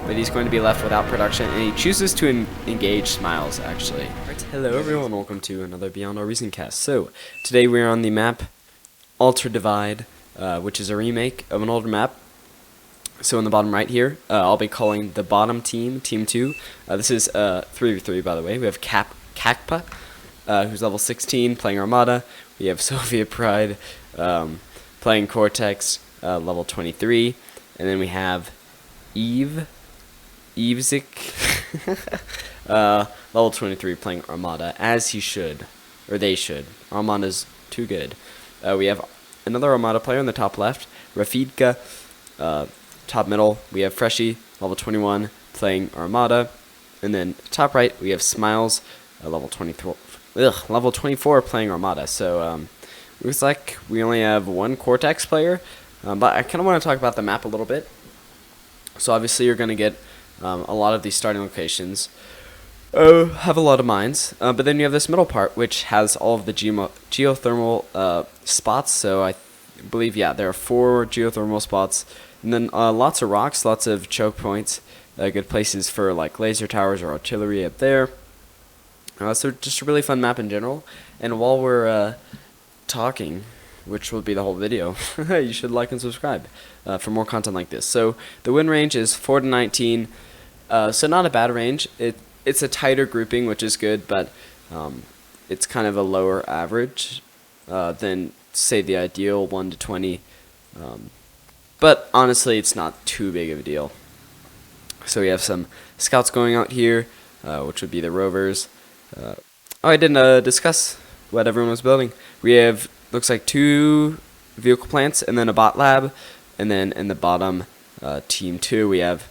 but he's going to be left without production, and he chooses to engage Smiles, actually. Alright, hello everyone, welcome to another Beyond Our Reason cast. So, today we're on the map Ultra Divide, which is a remake of an older map. So in the bottom right here, I'll be calling the bottom team, Team 2. This is 3v3, by the way. We have Kakpa, who's level 16, playing Armada. We have Soviet Pride, playing Cortex, level 23. And then we have Evezik, level 23, playing Armada, as he should, or they should. Armada's too good. We have another Armada player in the top left, Rafidka, top middle, we have Freshie, level 21, playing Armada. And then top right, we have Smiles, level 24, playing Armada. So, looks like we only have one Cortex player. But I kind of want to talk about the map a little bit. So obviously you're going to get a lot of these starting locations. Have a lot of mines. But then you have this middle part, which has all of the geothermal spots. So I believe, yeah, there are 4 geothermal spots. And then lots of rocks, lots of choke points, good places for like laser towers or artillery up there. So just a really fun map in general. And while we're talking, which will be the whole video, you should like and subscribe for more content like this. So the win range is 4 to 19, so not a bad range. It's a tighter grouping, which is good, but it's kind of a lower average than, say, the ideal 1 to 20. But honestly, it's not too big of a deal. So we have some scouts going out here, which would be the rovers. I didn't discuss what everyone was building. We have, looks like 2 vehicle plants and then a bot lab. And then in the bottom, team 2, we have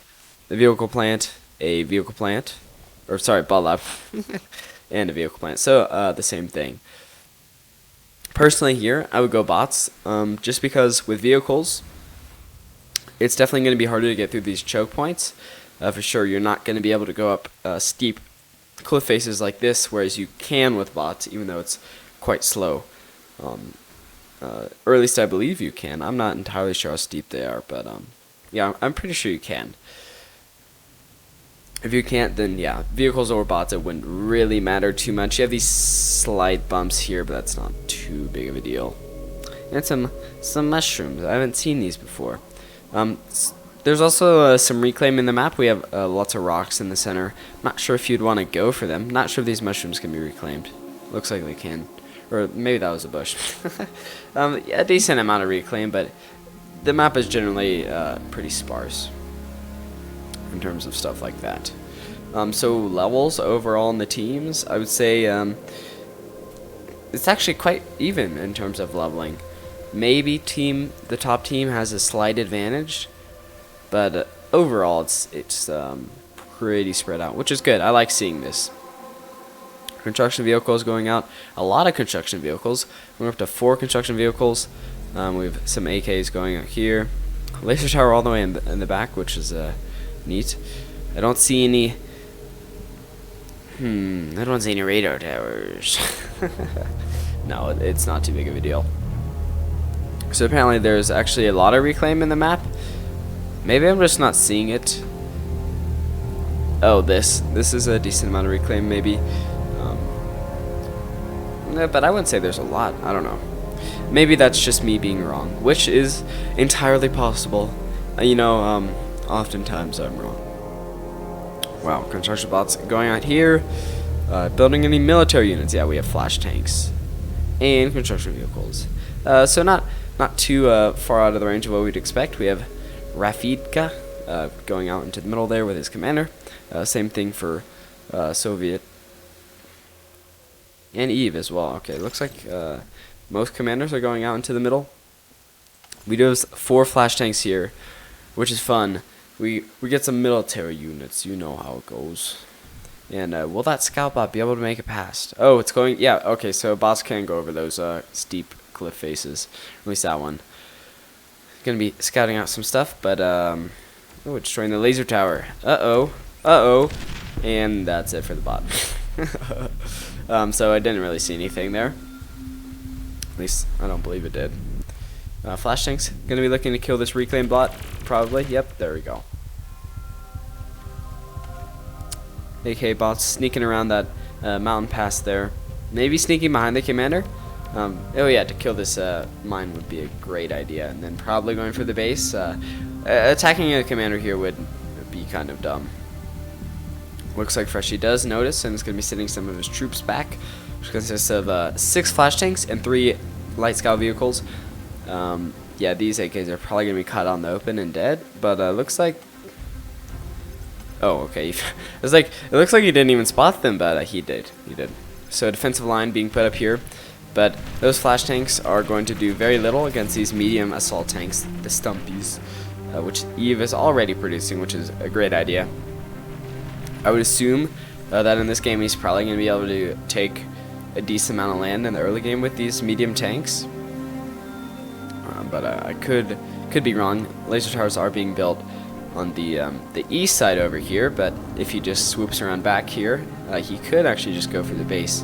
the vehicle plant, a vehicle plant, or sorry, bot lab, and a vehicle plant. So the same thing. Personally here, I would go bots, just because with vehicles, it's definitely going to be harder to get through these choke points. For sure, you're not going to be able to go up steep cliff faces like this, whereas you can with bots, even though it's quite slow. Or at least I believe you can. I'm not entirely sure how steep they are, but yeah, I'm pretty sure you can. If you can't, then yeah, vehicles or bots, it wouldn't really matter too much. You have these slight bumps here, but that's not too big of a deal. And some mushrooms. I haven't seen these before. There's also some reclaim in the map. We have lots of rocks in the center. Not sure if you'd want to go for them. Not sure if these mushrooms can be reclaimed. Looks like they can. Or maybe that was a bush. Yeah, a decent amount of reclaim, but the map is generally pretty sparse in terms of stuff like that. So levels overall in the teams, I would say it's actually quite even in terms of leveling. Maybe the top team has a slight advantage, but overall it's pretty spread out, which is good. I like seeing this. Construction vehicles going out. A lot of construction vehicles. We're up to 4 construction vehicles. We have some AKs going out here. Laser tower all the way in the back, which is neat. I don't see any. I don't see any radar towers. No, it's not too big of a deal. So apparently there's actually a lot of reclaim in the map. Maybe I'm just not seeing it. Oh, this is a decent amount of reclaim, maybe. No, but I wouldn't say there's a lot. I don't know. Maybe that's just me being wrong, which is entirely possible. You know, oftentimes I'm wrong. Wow, construction bots going out here. Building any military units. Yeah, we have flash tanks and construction vehicles. So not too far out of the range of what we'd expect. We have Rafidka going out into the middle there with his commander. Same thing for Soviet. And Eve as well. Okay, looks like most commanders are going out into the middle. We do have 4 flash tanks here, which is fun. We get some military units. You know how it goes. And will that scout bot be able to make it past? Oh, it's going. Yeah. Okay, so bots can go over those steep cliff faces. At least that one. Gonna be scouting out some stuff, but oh, destroying the laser tower. And that's it for the bot. So I didn't really see anything there. At least I don't believe it did. Flash tank's gonna be looking to kill this reclaim bot, probably. Yep, there we go. AK bots sneaking around that mountain pass there. Maybe sneaking behind the commander. Oh yeah, to kill this mine would be a great idea. And then probably going for the base. Attacking a commander here would be kind of dumb. Looks like Freshie does notice and is going to be sending some of his troops back, which consists of 6 flash tanks and 3 light scout vehicles. Yeah, these AKs are probably going to be caught out in the open and dead, but looks like... Oh, okay. It looks like he didn't even spot them, but he did. He did. So defensive line being put up here, but those flash tanks are going to do very little against these medium assault tanks, the Stumpies, which Eve is already producing, which is a great idea. I would assume that in this game he's probably going to be able to take a decent amount of land in the early game with these medium tanks. But I could be wrong. Laser towers are being built on the east side over here, but if he just swoops around back here, he could actually just go for the base.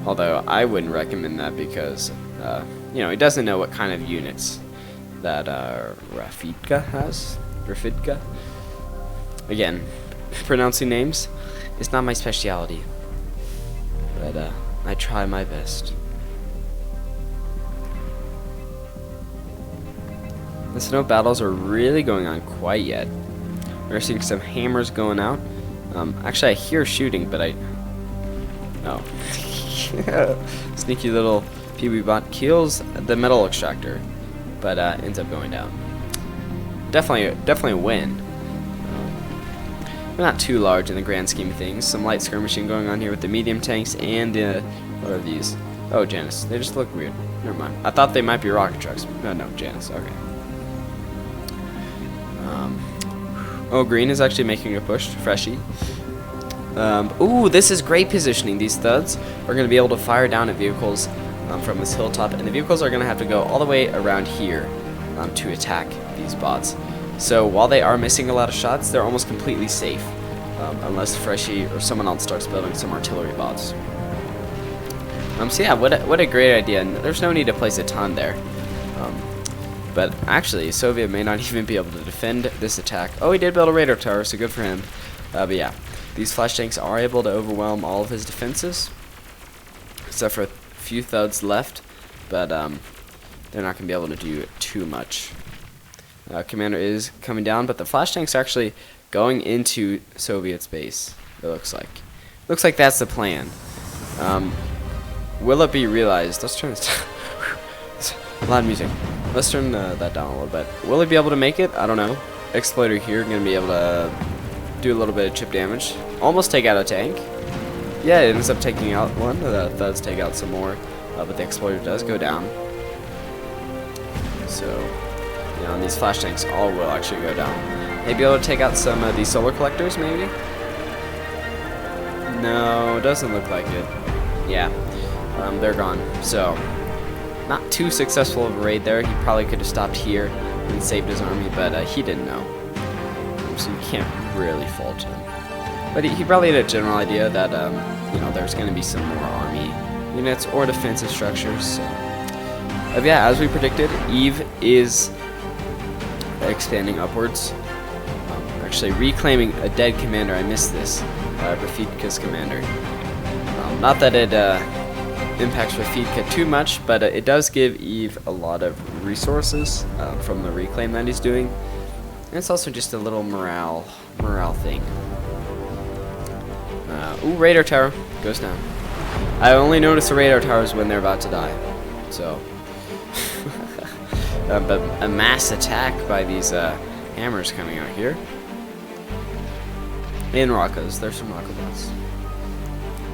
Although I wouldn't recommend that because you know, he doesn't know what kind of units that Rafidka has. Rafidka. Again, pronouncing names is not my specialty, but I try my best. The snow battles are really going on quite yet. We're seeing some hammers going out. Actually, I hear shooting, but oh. Sneaky little PB bot kills the metal extractor, but ends up going down. Definitely a win. But not too large in the grand scheme of things. Some light skirmishing going on here with the medium tanks and the... What are these? Oh, Janus. They just look weird. Never mind. I thought they might be rocket trucks. No, Janus. Okay. Oh, green is actually making a push. Freshie. Ooh, this is great positioning. These thuds are going to be able to fire down at vehicles from this hilltop, and the vehicles are going to have to go all the way around here to attack these bots. So while they are missing a lot of shots, they're almost completely safe, unless Freshie or someone else starts building some artillery bots. So yeah, what a great idea, and there's no need to place a ton there. But actually, Soviet may not even be able to defend this attack. Oh, he did build a radar tower, so good for him. But yeah, these flash tanks are able to overwhelm all of his defenses, except for a few thuds left, but they're not going to be able to do too much. Commander is coming down, but the flash tank's actually going into Soviet's base, it looks like. Looks like that's the plan. Will it be realized? Let's turn this down. A lot of music. Let's turn that down a little bit. Will he be able to make it? I don't know. Exploiter here going to be able to do a little bit of chip damage. Almost take out a tank. Yeah, it ends up taking out one. The thuds take out some more, but the exploiter does go down. So, you know, these flash tanks all will actually go down. Maybe able to take out some of these solar collectors, maybe? No, doesn't look like it. Yeah, they're gone. So, not too successful of a raid there. He probably could have stopped here and saved his army, but he didn't know. So you can't really fault him. But he probably had a general idea that, you know, there's going to be some more army units or defensive structures. So. Yeah, as we predicted, Eve is expanding upwards. Actually reclaiming a dead commander. I missed this. Rafidka's commander. Not that it impacts Rafidka too much, but it does give Eve a lot of resources from the reclaim that he's doing. And it's also just a little morale thing. Ooh, radar tower goes down. I only notice the radar towers when they're about to die. So, but a mass attack by these hammers coming out here. And rockets. There's some rocket bots.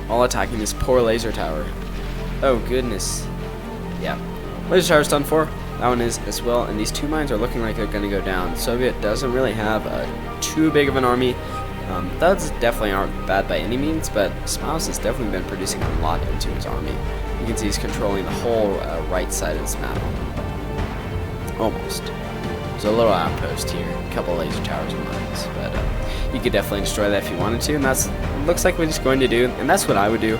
All attacking this poor laser tower. Oh goodness. Yeah. Laser tower's done for. That one is as well. And these two mines are looking like they're going to go down. Soviet doesn't really have too big of an army. Thuds definitely aren't bad by any means, but Smiles has definitely been producing a lot into his army. You can see he's controlling the whole right side of this map. Almost. There's a little outpost here, a couple laser towers and mines, but you could definitely destroy that if you wanted to, and that's looks like what he's going to do, and that's what I would do.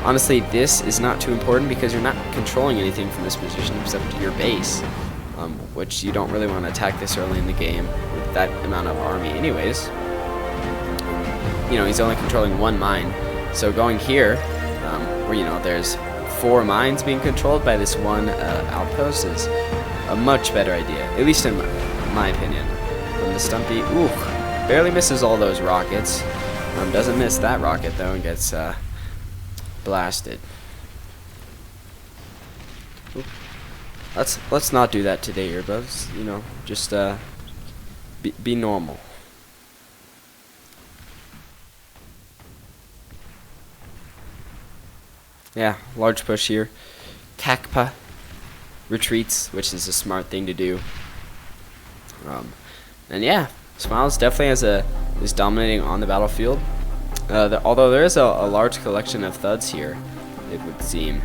Honestly, this is not too important because you're not controlling anything from this position except your base, which you don't really want to attack this early in the game with that amount of army anyways. You he's only controlling one mine. So going here, where there's 4 mines being controlled by this one outpost is a much better idea, at least in my opinion. The Stumpy, ooh, barely misses all those rockets. Doesn't miss that rocket though and gets blasted. Ooh. Let's not do that today, earbuds. Just be normal. Yeah, large push here. Kakpa retreats, which is a smart thing to do. And yeah, Smiles definitely is dominating on the battlefield. Although there is a large collection of thuds here, it would seem.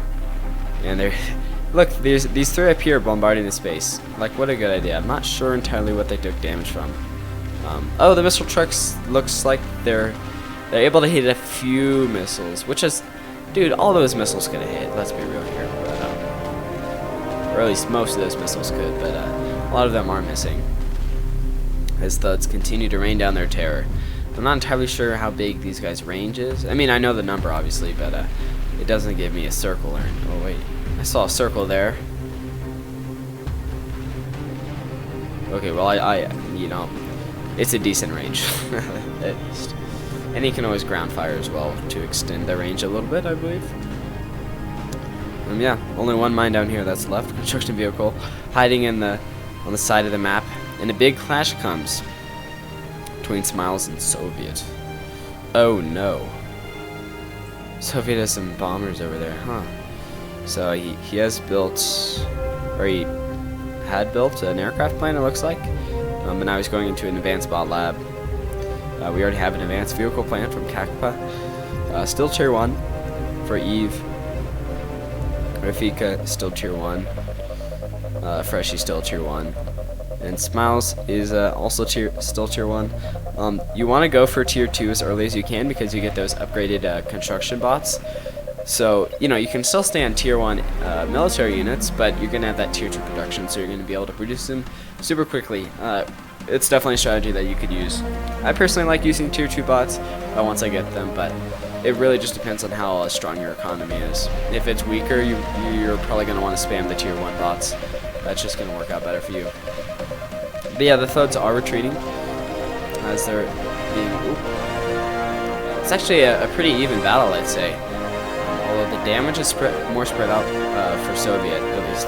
And look, these 3 up here bombarding the space. Like, what a good idea. I'm not sure entirely what they took damage from. Oh, the missile trucks looks like they're able to hit a few missiles, which is, dude, all those missiles could have hit. Let's be real here, or at least most of those missiles could, but a lot of them are missing. As thuds continue to rain down their terror. I'm not entirely sure how big these guys' range is. I mean, I know the number obviously, but it doesn't give me a circle or. Oh wait, I saw a circle there. Okay, well it's a decent range at least, and he can always ground fire as well to extend their range a little bit, I believe. Yeah, only 1 mine down here that's left. Construction vehicle hiding on the side of the map. And a big clash comes between Smiles and Soviet. Oh no. Soviet has some bombers over there, huh? So he has built, or he had built an aircraft plane, it looks like. And now he's going into an advanced bot lab. We already have an advanced vehicle plan from Kakpa. Still tier 1 for Eve. Rafika still tier 1. Freshy still tier 1. And Smiles is also still tier 1. You want to go for tier 2 as early as you can because you get those upgraded construction bots. So, you can still stay on tier 1 military units, but you're going to have that tier 2 production, so you're going to be able to produce them super quickly. It's definitely a strategy that you could use. I personally like using tier 2 bots once I get them, but it really just depends on how strong your economy is. If it's weaker, you're probably going to want to spam the tier 1 bots. That's just going to work out better for you. But yeah, the thuds are retreating as they're being. Ooh. It's actually a pretty even battle, I'd say. Although the damage is more spread out for Soviet, at least.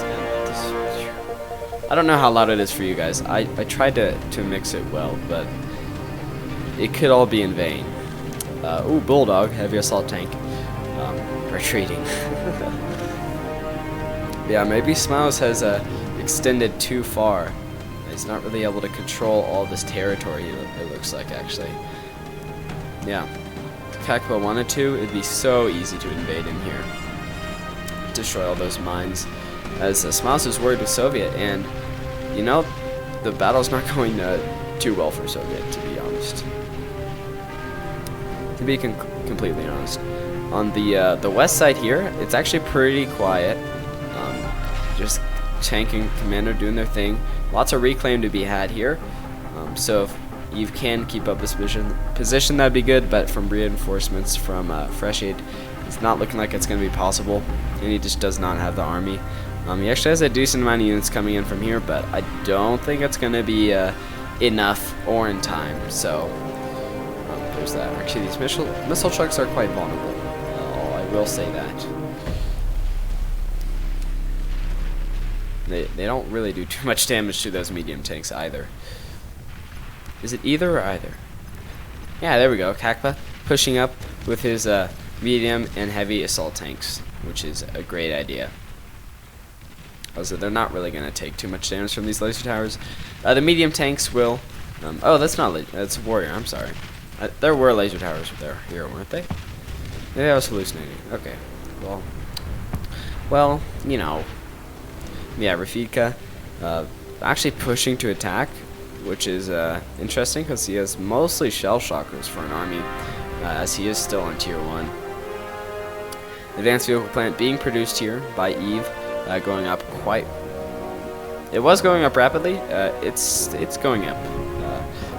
I don't know how loud it is for you guys. I tried to mix it well, but it could all be in vain. Ooh, Bulldog, heavy assault tank, retreating. Yeah, maybe Smiles has extended too far. He's not really able to control all this territory, it looks like, actually. Yeah. If Kakpa wanted to, it'd be so easy to invade in here. Destroy all those mines. As Smiles is worried with Soviet, and, the battle's not going too well for Soviet, to be honest. To be completely honest. On the west side here, it's actually pretty quiet. Just tank and commander doing their thing. Lots of reclaim to be had here. So if you can keep up this position, that'd be good. But from reinforcements from Fresh Aid, it's not looking like it's going to be possible. And he just does not have the army. He actually has a decent amount of units coming in from here, but I don't think it's going to be enough or in time. So there's that. Actually, these missile trucks are quite vulnerable. I will say that. They don't really do too much damage to those medium tanks either. Is it either or either? Yeah, there we go. Kakpa pushing up with his medium and heavy assault tanks, which is a great idea. Also, they're not really going to take too much damage from these laser towers. The medium tanks will. Oh, that's not. That's Warrior. I'm sorry. There were laser towers here, weren't they? Maybe I was hallucinating. Okay. Well, yeah, Rafika actually pushing to attack, which is interesting because he has mostly shell shockers for an army, as he is still on tier 1. Advanced vehicle plant being produced here by Eve, going up quite. It was going up rapidly. It's going up.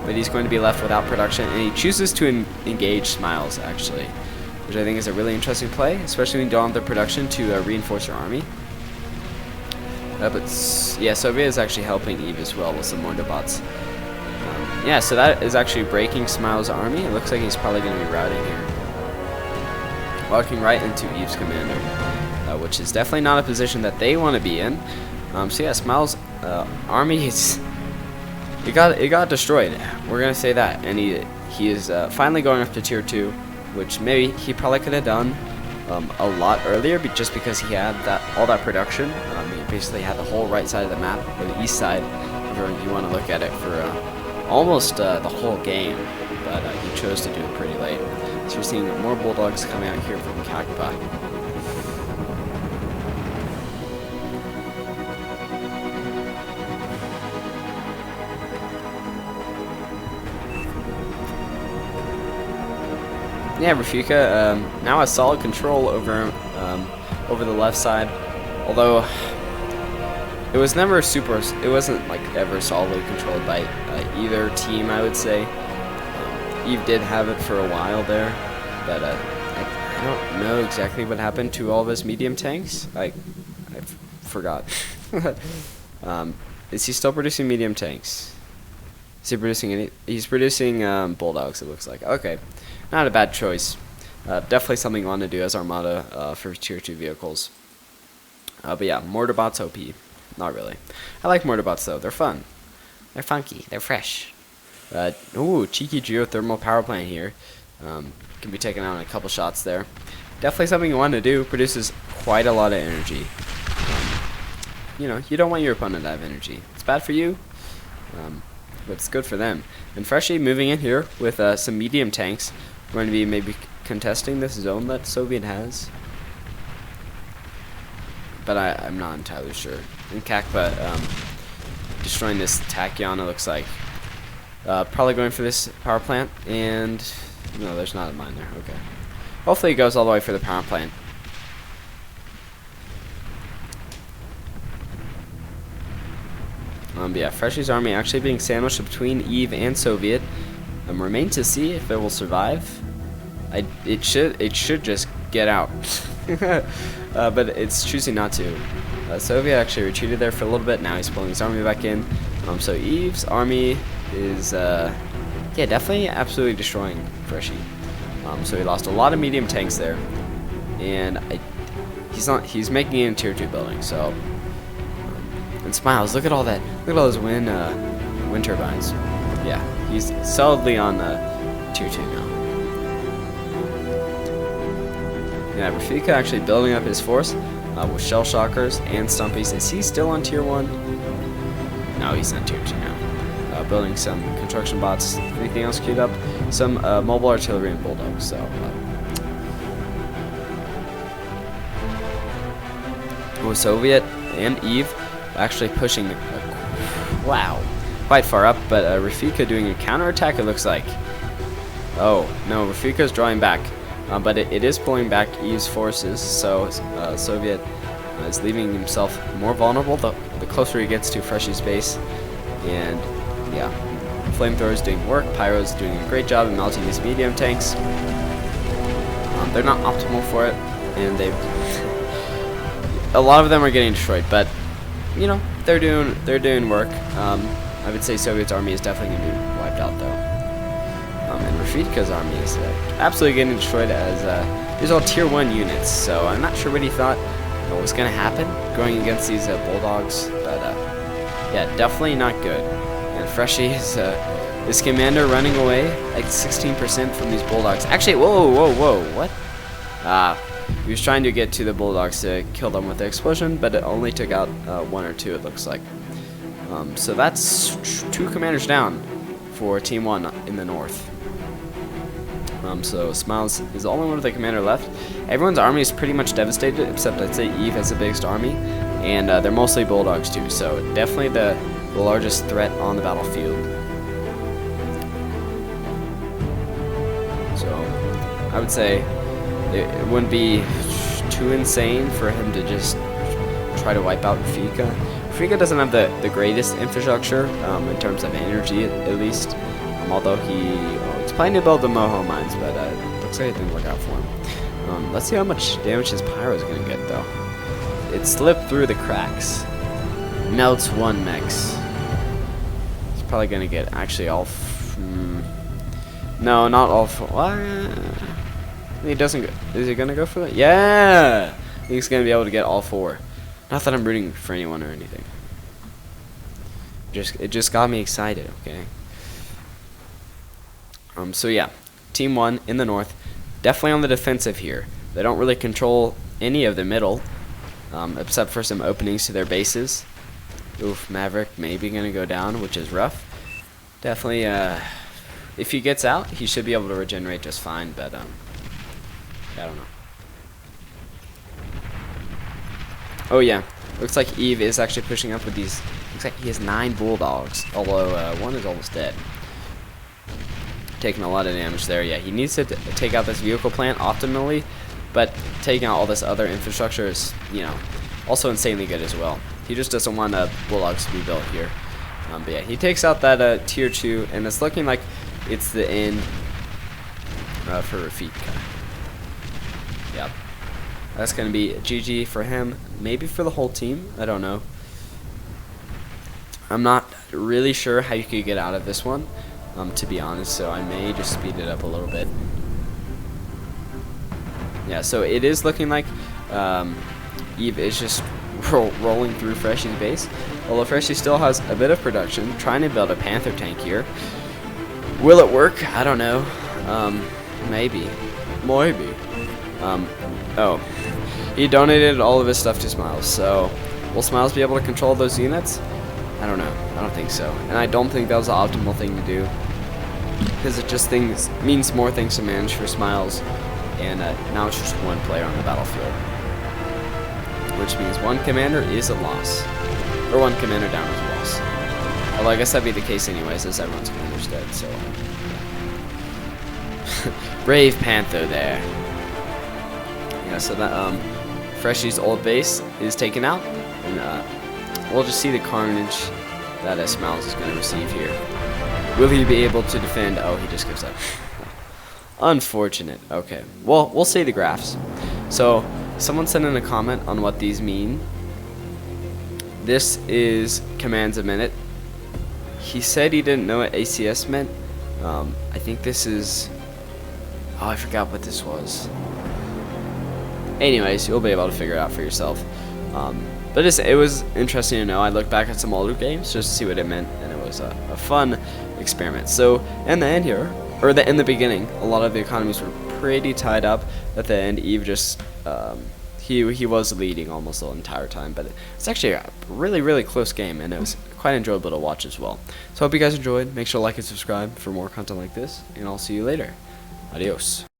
but he's going to be left without production, and he chooses to engage Smiles, actually, which I think is a really interesting play, especially when you don't have the production to reinforce your army. But yeah, Soviet is actually helping Eve as well with some more bots. Yeah, so that is actually breaking Smiles' army. It looks like he's probably going to be routing here, walking right into Eve's commander, which is definitely not a position that they want to be in. So yeah, Smiles' army is it got destroyed. We're gonna say that, and he is finally going up to tier 2, which maybe he probably could have done a lot earlier, but just because he had all that production. He basically had the whole right side of the map, or the east side, if you want to look at it, for almost the whole game, but he chose to do it pretty late. So you're seeing more Bulldogs coming out here from Kakpa. Yeah, Rafika now has solid control over the left side, although it was never it wasn't like ever solidly controlled by either team, I would say. Eve did have it for a while there, but I don't know exactly what happened to all of his medium tanks. I forgot. Is he still producing medium tanks? Is he producing any? He's producing Bulldogs, it looks like. Okay. Not a bad choice. Definitely something you want to do as Armada for tier 2 vehicles. But yeah, mortar bots OP. Not really. I like mortar bots though. They're fun. They're funky. They're fresh. Ooh, cheeky geothermal power plant here. Can be taken out in a couple shots there. Definitely something you want to do. Produces quite a lot of energy. You know, you don't want your opponent to have energy. It's bad for you, but it's good for them. And Freshie moving in here with some medium tanks. We're going to be maybe contesting this zone that Soviet has, but I'm not entirely sure. And Kakpa destroying this Tachyon, it looks like. Probably going for this power plant, and no, there's not a mine there. Okay. Hopefully it goes all the way for the power plant. Yeah, Freshie's army actually being sandwiched between Eve and Soviet. Remains to see if it will survive. It should just get out, but it's choosing not to. Soviet actually retreated there for a little bit. Now he's pulling his army back in. So Eve's army is yeah, definitely absolutely destroying Freshie. So he lost a lot of medium tanks there, and he's making it in tier 2 building. So and Smiles, look at all that. Look at all those wind turbines. Yeah, he's solidly on tier 2 now. Yeah, Rafika actually building up his force with shell shockers and stumpies. Is he still on tier 1? No, he's on tier 2 now. Building some construction bots. Anything else queued up? Some mobile artillery and bulldogs. So with Soviet and Eve actually pushing wow, quite far up, but Rafika doing a counterattack, it looks like. Oh, no, Rafika's drawing back, but it is pulling back Eve's forces, so Soviet is leaving himself more vulnerable the closer he gets to Freshie's base. And yeah, Flamethrower's doing work, Pyro's doing a great job of melting these medium tanks. They're not optimal for it, and a lot of them are getting destroyed, but you know, they're doing work. I would say Soviet's army is definitely going to be wiped out though. And Rafika's army is absolutely getting destroyed as these are all tier 1 units. So I'm not sure what he thought was going to happen going against these Bulldogs, but yeah, definitely not good. And Freshie is this commander running away like 16% from these Bulldogs. Actually, whoa, what? He was trying to get to the Bulldogs to kill them with the explosion, but it only took out 1 or 2, it looks like. So that's 2 commanders down for Team 1 in the north. So Smiles is the only one with a commander left. Everyone's army is pretty much devastated, except I'd say Eve has the biggest army, and they're mostly Bulldogs too, so definitely the largest threat on the battlefield. So I would say it wouldn't be too insane for him to just try to wipe out Rafika. Rafika doesn't have the greatest infrastructure in terms of energy, at least. Although he's planning to build the Moho mines, but looks like it didn't work out for him. Let's see how much damage his pyro is gonna get though. It slipped through the cracks. Melts one mechs. He's probably gonna get actually all. No, not all four. What? He doesn't. Is he gonna go for that? Yeah. He's gonna be able to get all 4. Not that I'm rooting for anyone or anything. It just got me excited. Okay. So yeah, Team 1 in the north, definitely on the defensive here. They don't really control any of the middle, except for some openings to their bases. Oof, Maverick maybe gonna go down, which is rough. Definitely, if he gets out, he should be able to regenerate just fine, but I don't know. Oh yeah, looks like Eve is actually pushing up with these. Looks like he has 9 bulldogs, although one is almost dead. Taking a lot of damage there. Yeah, he needs to take out this vehicle plant optimally, but taking out all this other infrastructure is, also insanely good as well. He just doesn't want bulldogs to be built here. But yeah, he takes out that tier 2, and it's looking like it's the end for Rafika. Yep. That's going to be GG for him. Maybe for the whole team. I don't know. I'm not really sure how you could get out of this one, to be honest, so I may just speed it up a little bit. Yeah, so it is looking like Eve is just rolling through Freshy's base. Although Freshy still has a bit of production, trying to build a Panther tank here. Will it work? I don't know. Maybe. Maybe. Oh. He donated all of his stuff to Smiles, so will Smiles be able to control those units? I don't know. I don't think so. And I don't think that was the optimal thing to do, because it just means more things to manage for Smiles, and now it's just one player on the battlefield, which means one commander is a loss, or one commander down is a loss. Although I guess that'd be the case anyways, as everyone's commander's dead, so. Brave Panther there. Yeah, so that Freshy's old base is taken out, and we'll just see the carnage that Smiles is going to receive here. Will he be able to defend? Oh, he just gives up. Unfortunate. Okay, well, we'll see the graphs. So, someone sent in a comment on what these mean. This is commands a minute. He said he didn't know what ACS meant. I think this is... Oh, I forgot what this was. Anyways, you'll be able to figure it out for yourself. But it was interesting to know. I looked back at some older games just to see what it meant, and it was a fun experiment. So, in the end here, or in the beginning, a lot of the economies were pretty tied up. At the end, Eve just... He was leading almost the entire time, but it's actually a really, really close game, and it was quite enjoyable to watch as well. So I hope you guys enjoyed. Make sure to like and subscribe for more content like this, and I'll see you later. Adios.